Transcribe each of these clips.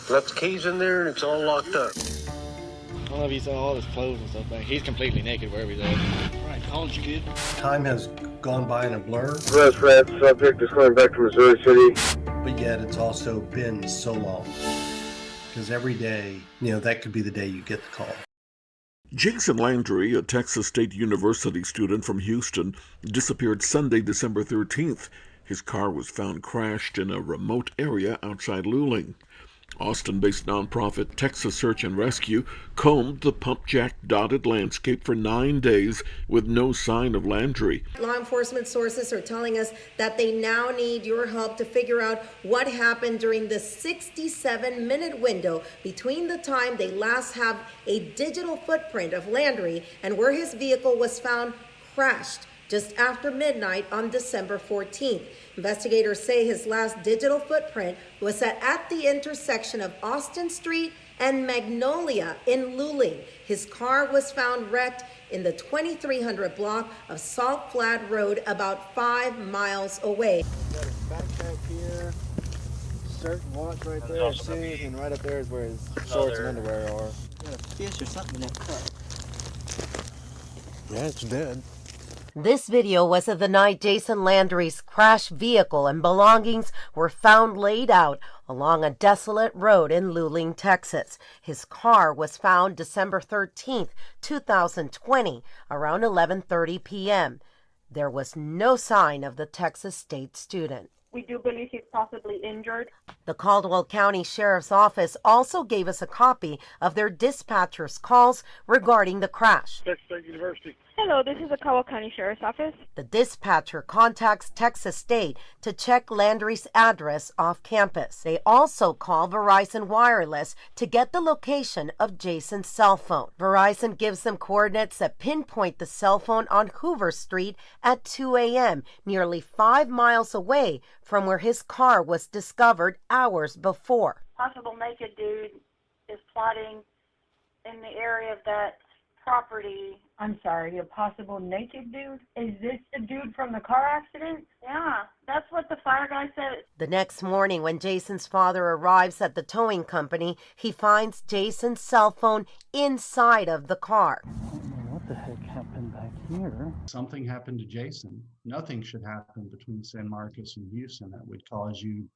Left the keys in there and it's all locked up. I don't know if you saw all his clothes and stuff back. He's completely naked wherever he's at. All right, Collins, you good? Time has gone by in a blur, Arrest for that subject is coming back to Missouri City. but yet it's also been so long. Because every day, that could be the day you get the call. Jason Landry, a Texas State University student from Houston, disappeared Sunday, December 13th. His car was found crashed in a remote area outside Luling. Austin-based nonprofit Texas Search and Rescue combed the pump-jack-dotted landscape for 9 days with no sign of Landry. Law enforcement sources are telling us that they now need your help to figure out what happened during the 67-minute window between the time they last have a digital footprint of Landry and where his vehicle was found crashed just after midnight on December 14th. Investigators say his last digital footprint was at the intersection of Austin Street and Magnolia in Luling. His car was found wrecked in the 2300 block of Salt Flat Road, about 5 miles away. Got his backpack here, shirt and watch right there, shoes, and right up there is where his shorts and underwear are. Got a fish or something in that cup. Yeah, it's dead. This video was of the night Jason Landry's crashed vehicle and belongings were found laid out along a desolate road in Luling, Texas. His car was found December 13th, 2020, around 11:30 p.m. There was no sign of the Texas State student. We do believe he's possibly injured. The Caldwell County Sheriff's Office also gave us a copy of their dispatcher's calls regarding the crash. Texas State University. Hello, this is the Caldwell County Sheriff's Office. The dispatcher contacts Texas State to check Landry's address off campus. They also call Verizon Wireless to get the location of Jason's cell phone. Verizon gives them coordinates that pinpoint the cell phone on Hoover Street at 2 a.m., nearly 5 miles away from where his car was discovered hours before. Possible naked dude is plotting in the area of that property. I'm sorry, a possible naked dude? Is this the dude from the car accident? Yeah, that's what the fire guy said. The next morning, when Jason's father arrives at the towing company, he finds Jason's cell phone inside of the car. What the heck happened back here? Something happened to Jason. Nothing should happen between San Marcos and Houston that would cause you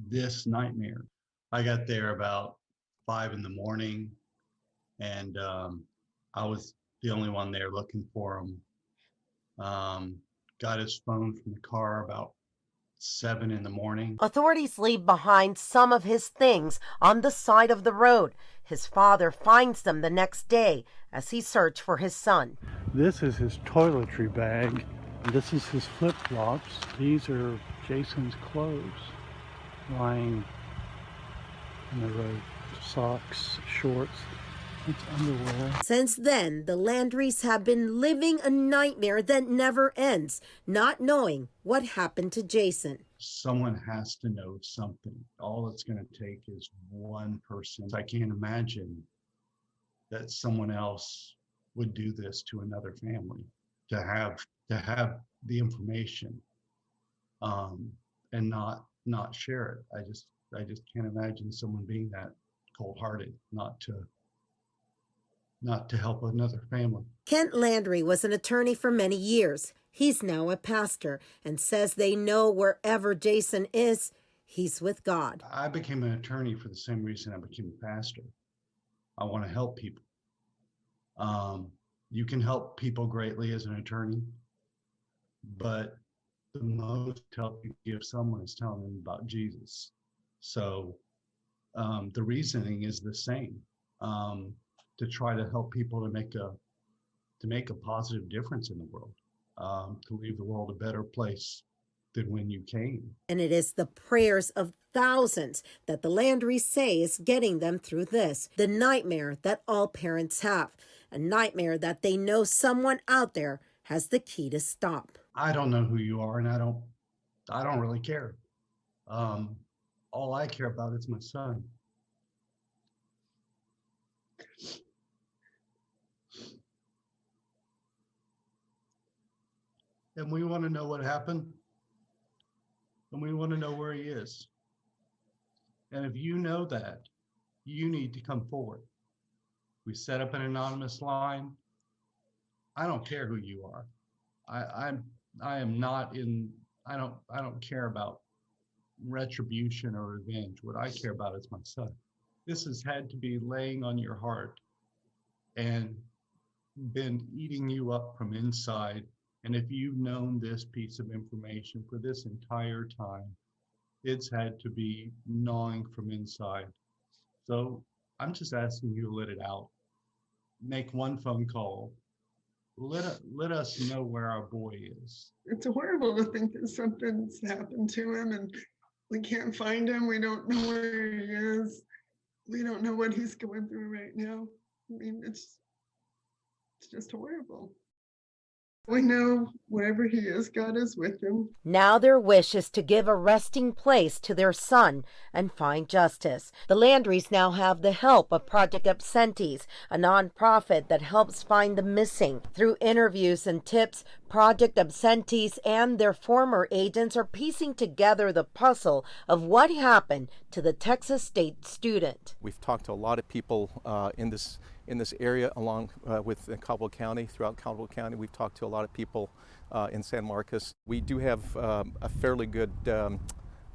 this nightmare. I got there about 5 in the morning, and I was the only one there looking for him. Got his phone from the car about 7 in the morning. Authorities leave behind some of his things on the side of the road. His father finds them the next day as he searched for his son. This is his toiletry bag. This is his flip-flops. These are Jason's clothes lying in the road. Socks, shorts. It's underwear. Since then, the Landrys have been living a nightmare that never ends, not knowing what happened to Jason. Someone has to know something. All it's going to take is one person. I can't imagine that someone else would do this to another family, to have the information and not share it. I just can't imagine someone being that cold-hearted, not to help another family. Kent Landry was an attorney for many years. He's now a pastor and says they know wherever Jason is, he's with God. I became an attorney for the same reason I became a pastor. I want to help people. You can help people greatly as an attorney, but the most help you give someone is telling them about Jesus. So the reasoning is the same. To try to help people to make a positive difference in the world, to leave the world a better place than when you came. And it is the prayers of thousands that the Landrys say is getting them through this, the nightmare that all parents have, a nightmare that they know someone out there has the key to stop. I don't know who you are, and I don't really care. All I care about is my son. And we want to know what happened, and we want to know where he is. And if you know that, you need to come forward. We set up an anonymous line. I don't care who you are. I am not in, I don't care about retribution or revenge. What I care about is my son. This has had to be laying on your heart and been eating you up from inside. And if you've known this piece of information for this entire time, it's had to be gnawing from inside. So I'm just asking you to let it out. Make one phone call. Let us know where our boy is. It's horrible to think that something's happened to him and we can't find him. We don't know where he is. We don't know what he's going through right now. I mean, it's just horrible. We know wherever he is, God is with him. Now their wish is to give a resting place to their son and find justice. The Landrys now have the help of Project Absentees, a nonprofit that helps find the missing. Through interviews and tips, Project Absentees and their former agents are piecing together the puzzle of what happened to the Texas State student. We've talked to a lot of people in this area along with Caldwell County, throughout Caldwell County. We've talked to a lot of people in San Marcos. We do have a fairly good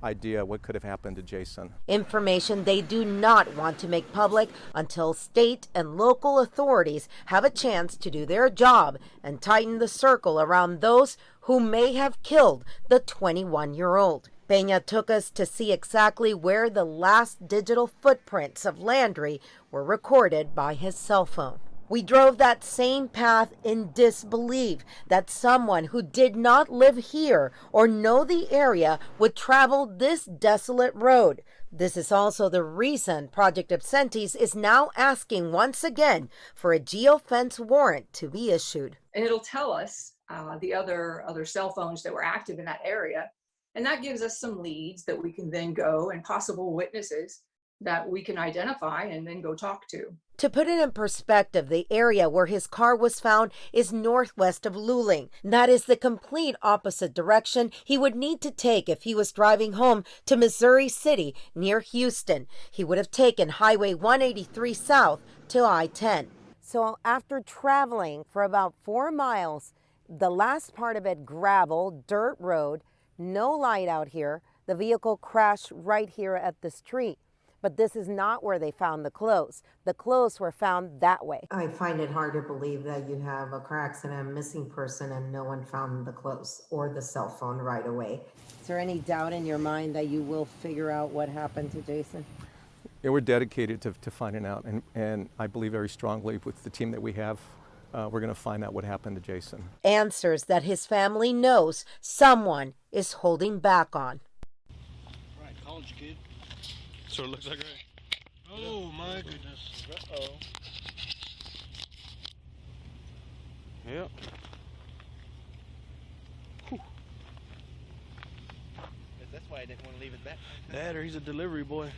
idea what could have happened to Jason. Information they do not want to make public until state and local authorities have a chance to do their job and tighten the circle around those who may have killed the 21-year-old. Peña took us to see exactly where the last digital footprints of Landry were recorded by his cell phone. We drove that same path in disbelief that someone who did not live here or know the area would travel this desolate road. This is also the reason Project Absentees is now asking once again for a geofence warrant to be issued. And it'll tell us the other cell phones that were active in that area. And that gives us some leads that we can then go, and possible witnesses that we can identify and then go talk to. To put it in perspective, the area where his car was found is northwest of Luling. That is the complete opposite direction he would need to take if he was driving home to Missouri City near Houston. He would have taken Highway 183 south to I-10. So after traveling for about 4 miles, the last part of it gravel, dirt road, no light out here, the vehicle crashed right here at this tree. But this is not where they found the clothes. The clothes were found that way. I find it hard to believe that you have a car accident, a missing person, and no one found the clothes or the cell phone right away. Is there any doubt in your mind that you will figure out what happened to Jason? Yeah, we're dedicated to finding out, and I believe very strongly with the team that we have, we're going to find out what happened to Jason. Answers that his family knows someone is holding back on. All right, college kid. So it looks like right. Oh my goodness. Uh-oh. Yep. Whew. That's why I didn't want to leave it back. That or he's a delivery boy.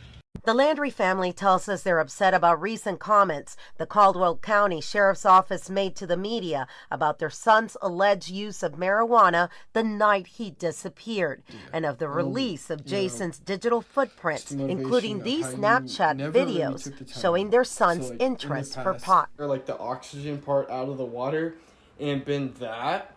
The Landry family tells us they're upset about recent comments the Caldwell County Sheriff's Office made to the media about their son's alleged use of marijuana the night he disappeared, and of the release of Jason's digital footprints, including these Snapchat videos showing their son's interest for pot. Or like the oxygen part out of the water and been that.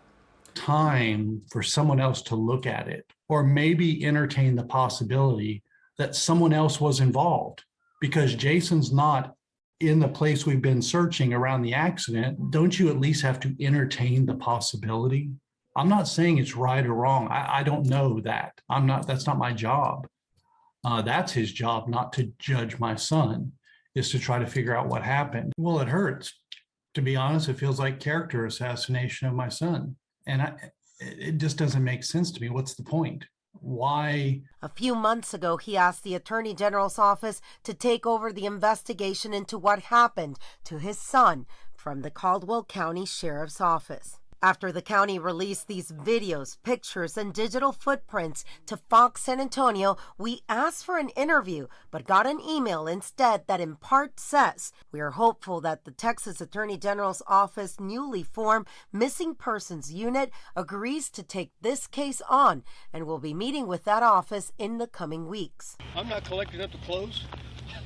Time for someone else to look at it, or maybe entertain the possibility that someone else was involved, because Jason's not in the place we've been searching around the accident. Don't you at least have to entertain the possibility? I'm not saying it's right or wrong. I don't know that. That's not my job. That's his job, not to judge my son, is to try to figure out what happened. Well, it hurts. To be honest, it feels like character assassination of my son. And it just doesn't make sense to me. What's the point? Why? A few months ago, he asked the Attorney General's office to take over the investigation into what happened to his son from the Caldwell County Sheriff's Office. After the county released these videos, pictures, and digital footprints to Fox San Antonio, we asked for an interview, but got an email instead that in part says, "We are hopeful that the Texas Attorney General's Office newly formed Missing Persons Unit agrees to take this case on and will be meeting with that office in the coming weeks." I'm not collecting up the clothes.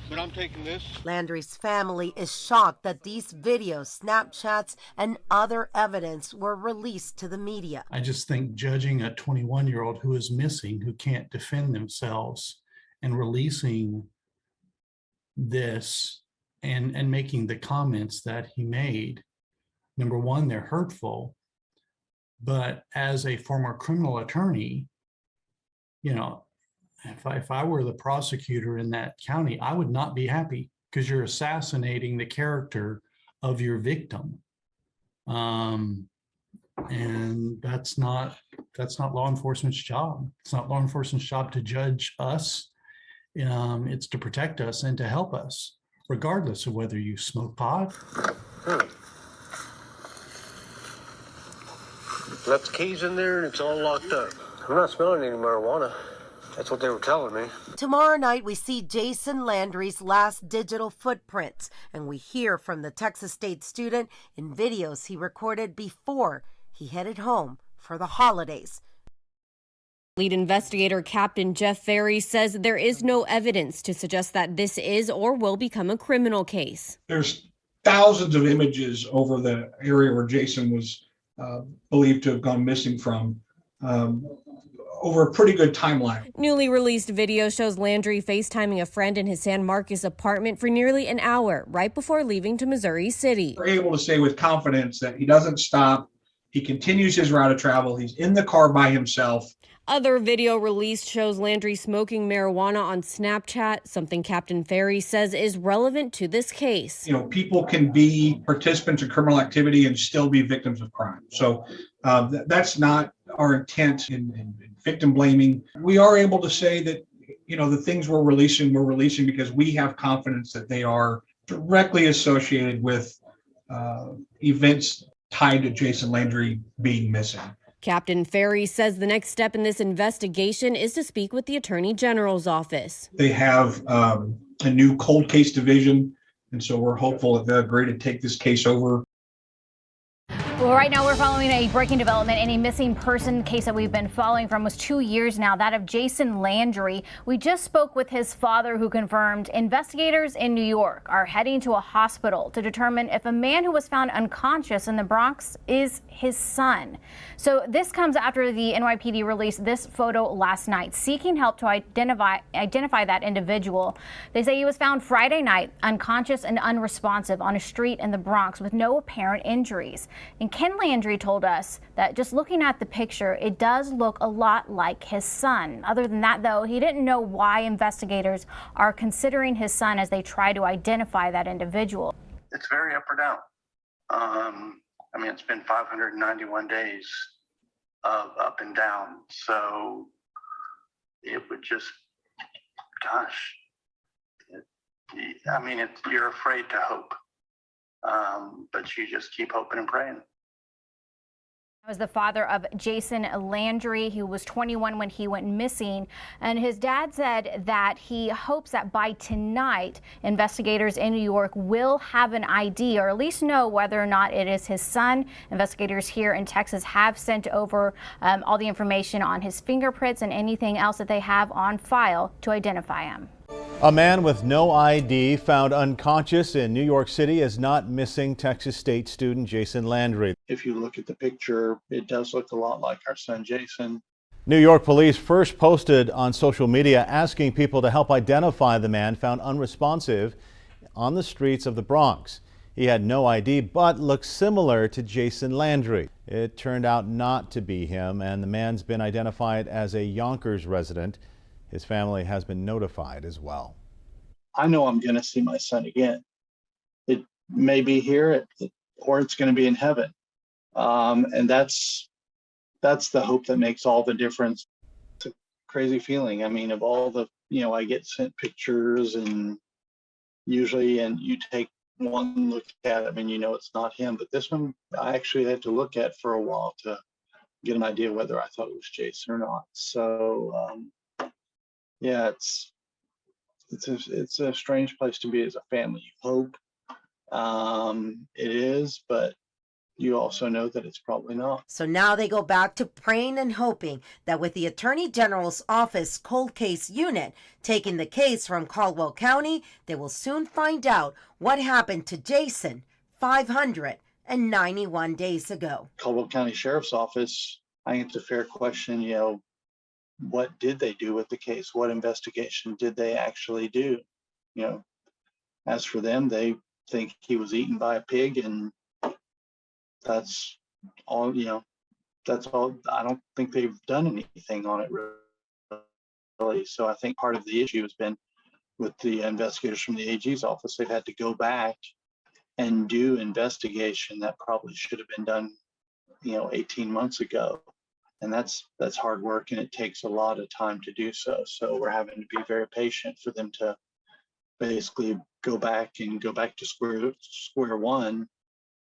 but I'm taking this. Landry's family is shocked that these videos, Snapchats, and other evidence were released to the media. I just think judging a 21-year-old who is missing, who can't defend themselves, and releasing this and making the comments that he made, number one, they're hurtful. But as a former criminal attorney, you know, if I were the prosecutor in that county, I would not be happy, because you're assassinating the character of your victim. And that's not law enforcement's job. It's not law enforcement's job to judge us. It's to protect us and to help us, regardless of whether you smoke pot. Left the keys in there and it's all locked up. I'm not smelling any marijuana. That's what they were telling me. Tomorrow night, we see Jason Landry's last digital footprints, and we hear from the Texas State student in videos he recorded before he headed home for the holidays. Lead investigator Captain Jeff Ferry says there is no evidence to suggest that this is or will become a criminal case. There's thousands of images over the area where Jason was believed to have gone missing from. Over a pretty good timeline. Newly released video shows Landry FaceTiming a friend in his San Marcos apartment for nearly an hour right before leaving to Missouri City. We're able to say with confidence that he doesn't stop. He continues his route of travel. He's in the car by himself. Other video released shows Landry smoking marijuana on Snapchat, something Captain Ferry says is relevant to this case. You know, people can be participants in criminal activity and still be victims of crime. So that's not our intent in victim blaming. We are able to say that, you know, the things we're releasing because we have confidence that they are directly associated with events tied to Jason Landry being missing. Captain Ferry says the next step in this investigation is to speak with the Attorney General's office. They have a new cold case division, and so we're hopeful that they'll agree to take this case over. Well, right now we're following a breaking development in a missing person case that we've been following for almost 2 years now, that of Jason Landry. We just spoke with his father, who confirmed investigators in New York are heading to a hospital to determine if a man who was found unconscious in the Bronx is his son. So this comes after the NYPD released this photo last night, seeking help to identify that individual. They say he was found Friday night, unconscious and unresponsive on a street in the Bronx with no apparent injuries. And Ken Landry told us that just looking at the picture, it does look a lot like his son. Other than that, though, he didn't know why investigators are considering his son as they try to identify that individual. It's very up or down. I mean, it's been 591 days of up and down. So it would just, gosh, you're afraid to hope. But you just keep hoping and praying. That was the father of Jason Landry, who was 21 when he went missing. And his dad said that he hopes that by tonight, investigators in New York will have an ID, or at least know whether or not it is his son. Investigators here in Texas have sent over all the information on his fingerprints and anything else that they have on file to identify him. A man with no ID found unconscious in New York City is not missing Texas State student Jason Landry. If you look at the picture, it does look a lot like our son Jason. New York police first posted on social media asking people to help identify the man found unresponsive on the streets of the Bronx. He had no ID but looked similar to Jason Landry. It turned out not to be him, and the man's been identified as a Yonkers resident. His family has been notified as well. I know I'm going to see my son again. It may be here, or it's going to be in heaven. And that's the hope that makes all the difference. It's a crazy feeling. I mean, of all the, I get sent pictures and usually, and you take one look at it and it's not him. But this one, I actually had to look at for a while to get an idea whether I thought it was Jason or not. So, yeah, it's a strange place to be as a family. You hope it is, but you also know that it's probably not. So now they go back to praying and hoping that with the Attorney General's Office Cold Case Unit taking the case from Caldwell County, they will soon find out what happened to Jason 591 days ago. Caldwell County Sheriff's Office, I think it's a fair question, what did they do with the case? What investigation did they actually do? As for them, they think he was eaten by a pig, and that's all, that's all. I don't think they've done anything on it really. So I think part of the issue has been with the investigators from the AG's office. They've had to go back and do investigation that probably should have been done, 18 months ago. And that's hard work, and it takes a lot of time to do so. So we're having to be very patient for them to basically go back to square one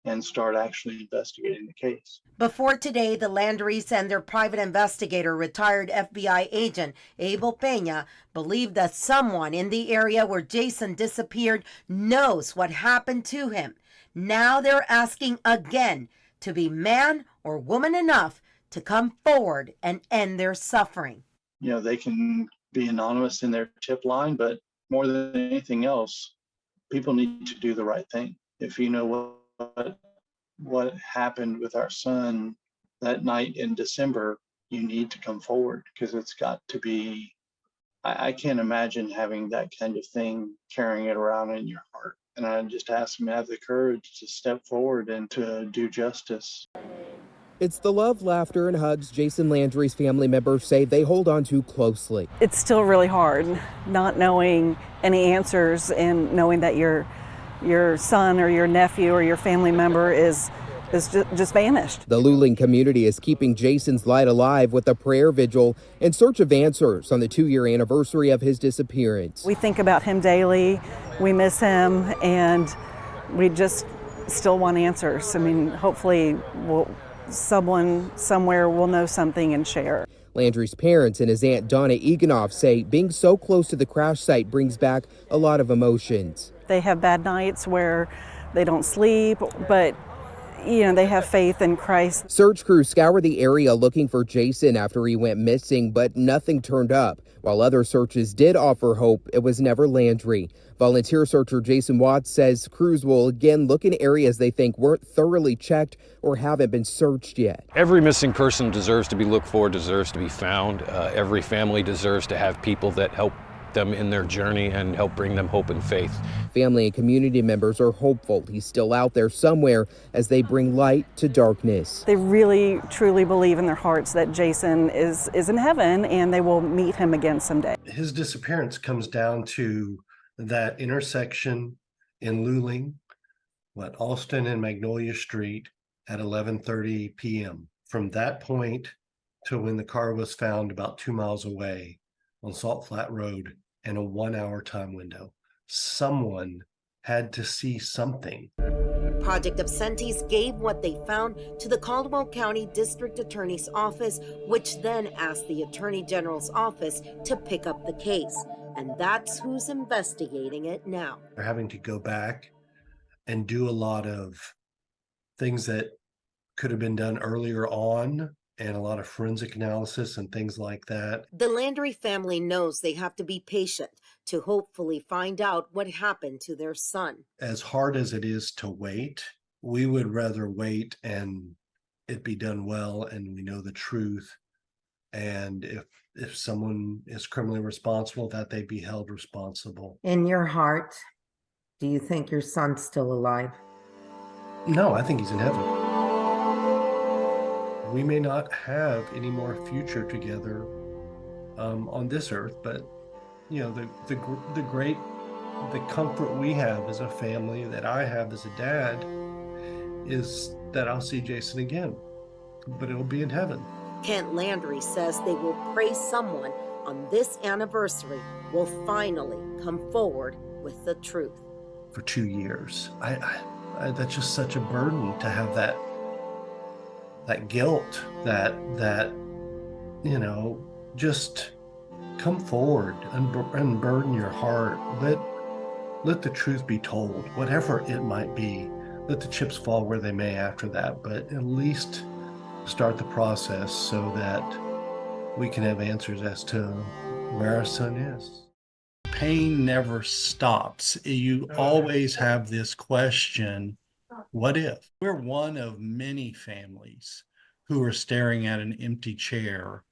and start actually investigating the case. Before today, the Landrys and their private investigator, retired FBI agent Abel Peña, believe that someone in the area where Jason disappeared knows what happened to him. Now they're asking again to be man or woman enough to come forward and end their suffering. They can be anonymous in their tip line, but more than anything else, people need to do the right thing. If you know what happened with our son that night in December, you need to come forward, because it's got to be, I can't imagine having that kind of thing, carrying it around in your heart. And I just ask them to have the courage to step forward and to do justice. It's the love, laughter, and hugs Jason Landry's family members say they hold on to closely. It's still really hard not knowing any answers and knowing that your son or your nephew or your family member is just vanished. The Luling community is keeping Jason's light alive with a prayer vigil in search of answers on the 2-year anniversary of his disappearance. We think about him daily, we miss him, and we just still want answers. I mean, hopefully someone somewhere will know something and share. Landry's parents and his aunt Donna Eganoff say being so close to the crash site brings back a lot of emotions. They have bad nights where they don't sleep, but they have faith in Christ. Search crews scour the area looking for Jason after he went missing, but nothing turned up. While other searches did offer hope, it was never Landry. Volunteer searcher Jason Watts says crews will again look in areas they think weren't thoroughly checked or haven't been searched yet. Every missing person deserves to be looked for, deserves to be found. Every family deserves to have people that help them in their journey and help bring them hope and faith. Family and community members are hopeful he's still out there somewhere as they bring light to darkness. They really, truly believe in their hearts that Jason is in heaven and they will meet him again someday. His disappearance comes down to that intersection in Luling, Alston and Magnolia Street at 11:30 p.m. From that point to when the car was found about 2 miles away on Salt Flat Road, in a 1-hour time window. Someone had to see something. Project Absentees gave what they found to the Caldwell County District Attorney's Office, which then asked the Attorney General's Office to pick up the case. And that's who's investigating it now. They're having to go back and do a lot of things that could have been done earlier on, and a lot of forensic analysis and things like that. The Landry family knows they have to be patient to hopefully find out what happened to their son. As hard as it is to wait, we would rather wait and it be done well and we know the truth. And if someone is criminally responsible, that they be held responsible. In your heart, do you think your son's still alive? No, I think he's in heaven. We may not have any more future together on this earth, but the comfort we have as a family, that I have as a dad, is that I'll see Jason again, but it'll be in heaven. Kent Landry says they will pray someone on this anniversary will finally come forward with the truth. For 2 years, I that's just such a burden to have that guilt, that just come forward and unburden your heart. Let the truth be told, whatever it might be. let the chips fall where they may after that, but at least start the process so that we can have answers as to where our son is. Pain never stops. You always have this question, what if? We're one of many families who are staring at an empty chair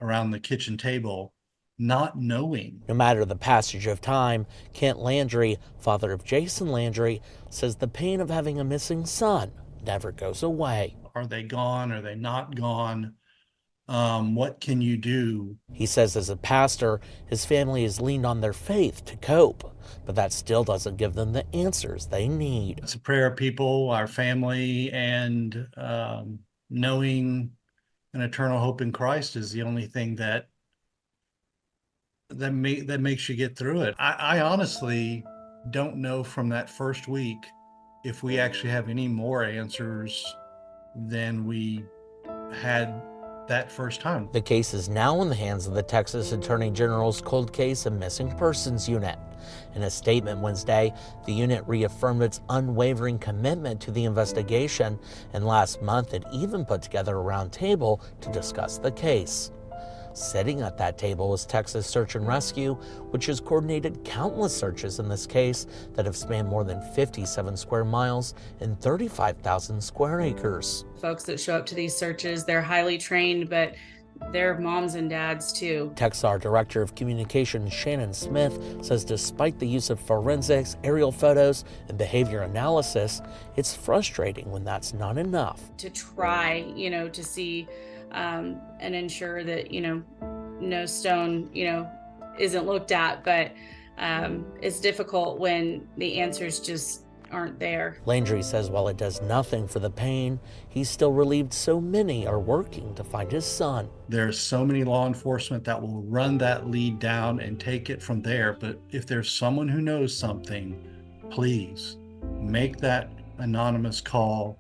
around the kitchen table, not knowing. No matter the passage of time, Kent Landry, father of Jason Landry, says the pain of having a missing son never goes away. Are they gone? Are they not gone? What can you do? He says as a pastor, his family has leaned on their faith to cope, but that still doesn't give them the answers they need. It's a prayer of people, our family, and knowing an eternal hope in Christ is the only thing that makes you get through it. I honestly don't know from that first week if we actually have any more answers than we had that first time. The case is now in the hands of the Texas Attorney General's Cold Case and Missing Persons Unit. In a statement Wednesday, the unit reaffirmed its unwavering commitment to the investigation, and last month it even put together a roundtable to discuss the case. Sitting at that table was Texas Search and Rescue, which has coordinated countless searches in this case that have spanned more than 57 square miles and 35,000 square acres. Folks that show up to these searches, they're highly trained, but they're moms and dads too. Texar Director of Communications Shannon Smith says despite the use of forensics, aerial photos, and behavior analysis, it's frustrating when that's not enough. To try, to see and ensure that, no stone, isn't looked at, but it's difficult when the answers just aren't there. Landry says while it does nothing for the pain, he's still relieved so many are working to find his son. There's so many law enforcement that will run that lead down and take it from there, but if there's someone who knows something, please make that anonymous call.